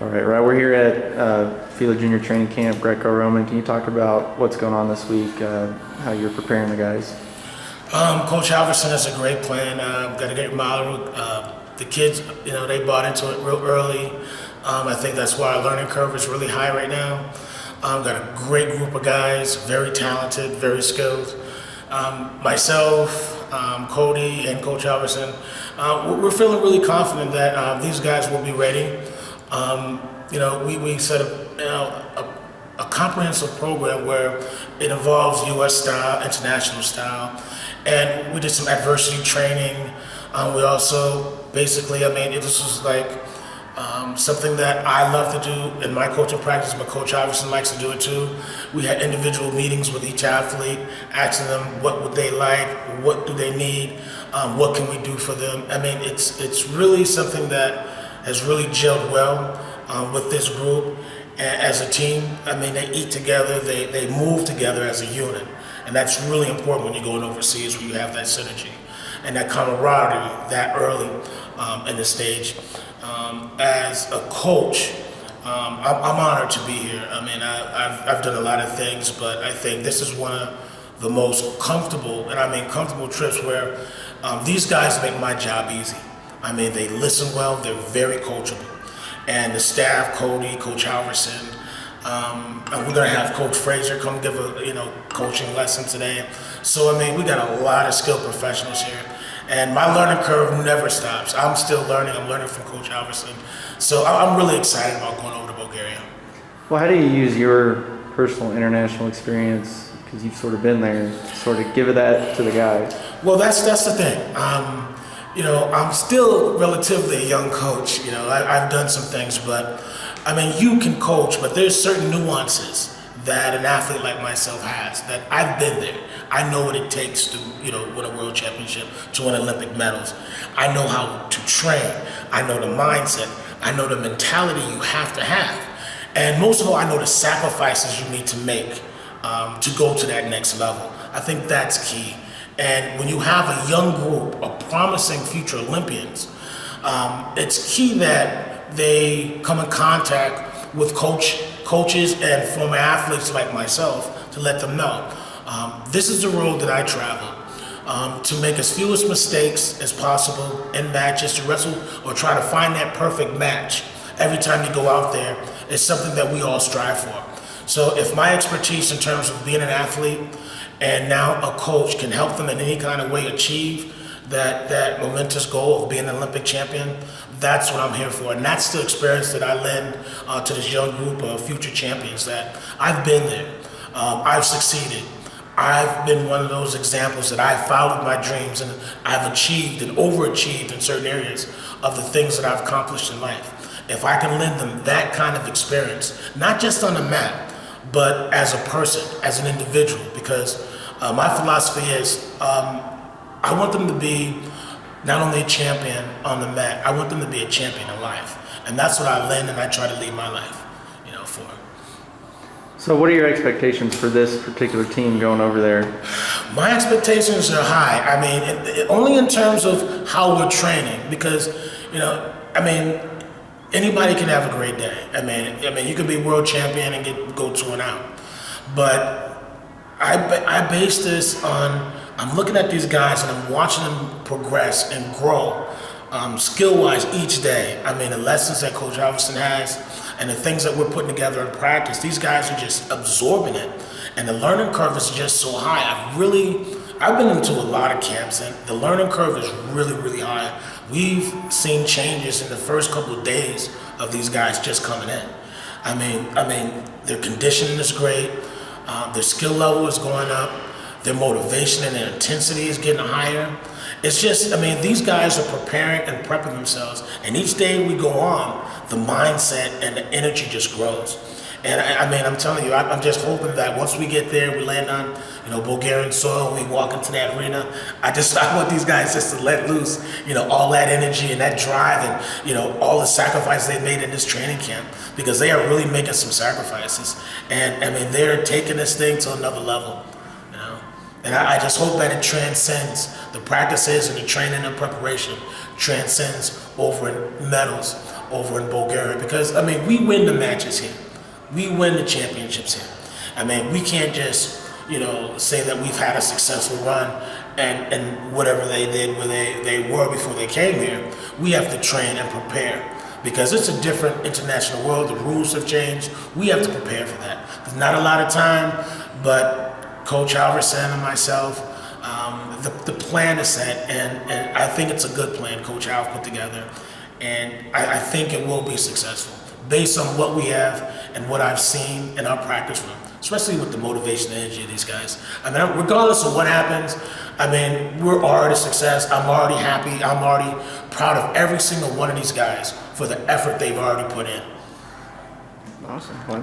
All right, right. We're here at FILA Junior Training Camp, Greco-Roman. Can you talk about what's going on this week, how you're preparing the guys? Coach Halverson has a great plan. Got a great model. The kids, they bought into it real early. I think that's why our learning curve is really high right now. Got a great group of guys, very talented, very skilled. Myself, Cody, and Coach Halverson, we're feeling really confident that these guys will be ready. We set up a comprehensive program where it involves U.S. style, international style, and we did some adversity training. We also basically, this was like something that I love to do in my coaching practice, but Coach Iverson likes to do it too. We had individual meetings with each athlete, asking them what would they like, what do they need, what can we do for them. It's really something that has really gelled well with this group as a team. They eat together, they move together as a unit, and that's really important when you're going overseas, where you have that synergy and that camaraderie that early in the stage. As a coach, I'm honored to be here. I've done a lot of things, but I think this is one of the most comfortable, and comfortable trips where these guys make my job easy. They listen well, they're very coachable. And the staff, Cody, Coach Halverson, and we're gonna have Coach Fraser come give a coaching lesson today. So we got a lot of skilled professionals here. And my learning curve never stops. I'm still learning. I'm learning from Coach Halverson. So I'm really excited about going over to Bulgaria. Well, how do you use your personal international experience, because you've sort of been there, sort of give that to the guys? Well, that's the thing. I'm still relatively a young coach. I've done some things, but you can coach, but there's certain nuances that an athlete like myself has, that I've been there. I know what it takes to, win a world championship, to win Olympic medals. I know how to train. I know the mindset. I know the mentality you have to have. And most of all, I know the sacrifices you need to make to go to that next level. I think that's key. And when you have a young group of promising future Olympians, it's key that they come in contact with coaches and former athletes like myself to let them know. This is the road that I travel, to make as few mistakes as possible in matches, to wrestle or try to find that perfect match every time you go out there is something that we all strive for. So if my expertise in terms of being an athlete and now a coach can help them in any kind of way achieve that momentous goal of being an Olympic champion, that's what I'm here for. And that's the experience that I lend to this young group of future champions, that I've been there, I've succeeded. I've been one of those examples that I've followed my dreams and I've achieved and overachieved in certain areas of the things that I've accomplished in life. If I can lend them that kind of experience, not just on the mat, but as a person, as an individual, because my philosophy is I want them to be not only a champion on the mat, I want them to be a champion in life. And that's what I lend and I try to lead my life, for. So what are your expectations for this particular team going over there? My expectations are high. Only in terms of how we're training, because, anybody can have a great day. You could be world champion and go 2-0. But I base this on, I'm looking at these guys and I'm watching them progress and grow skill-wise each day. The lessons that Coach Halverson has and the things that we're putting together in practice, these guys are just absorbing it. And the learning curve is just so high. I've been into a lot of camps and the learning curve is really, really high. We've seen changes in the first couple of days of these guys just coming in. Their conditioning is great. Their skill level is going up. Their motivation and their intensity is getting higher. It's just, these guys are preparing and prepping themselves. And each day we go on, the mindset and the energy just grows. And I'm telling you, I'm just hoping that once we get there, we land on, Bulgarian soil, we walk into that arena. I want these guys just to let loose, all that energy and that drive and, all the sacrifices they made in this training camp, because they are really making some sacrifices. And they're taking this thing to another level, And I just hope that it transcends the practices and the training and preparation, transcends over medals, over in Bulgaria, because I mean, we win the matches here, we win the championships here. I mean, we can't just say that we've had a successful run and whatever they did where they were before they came here. We have to train and prepare, because it's a different international world. The rules have changed. We have to prepare for that. There's not a lot of time, but Coach Halverson and myself, the plan is set, and I think it's a good plan Coach Hal put together, and I think it will be successful based on what we have and what I've seen in our practice room, especially with the motivation and energy of these guys. I mean, regardless of what happens, I mean, we're already a success. I'm already happy. I'm already proud of every single one of these guys for the effort they've already put in. Awesome. Well,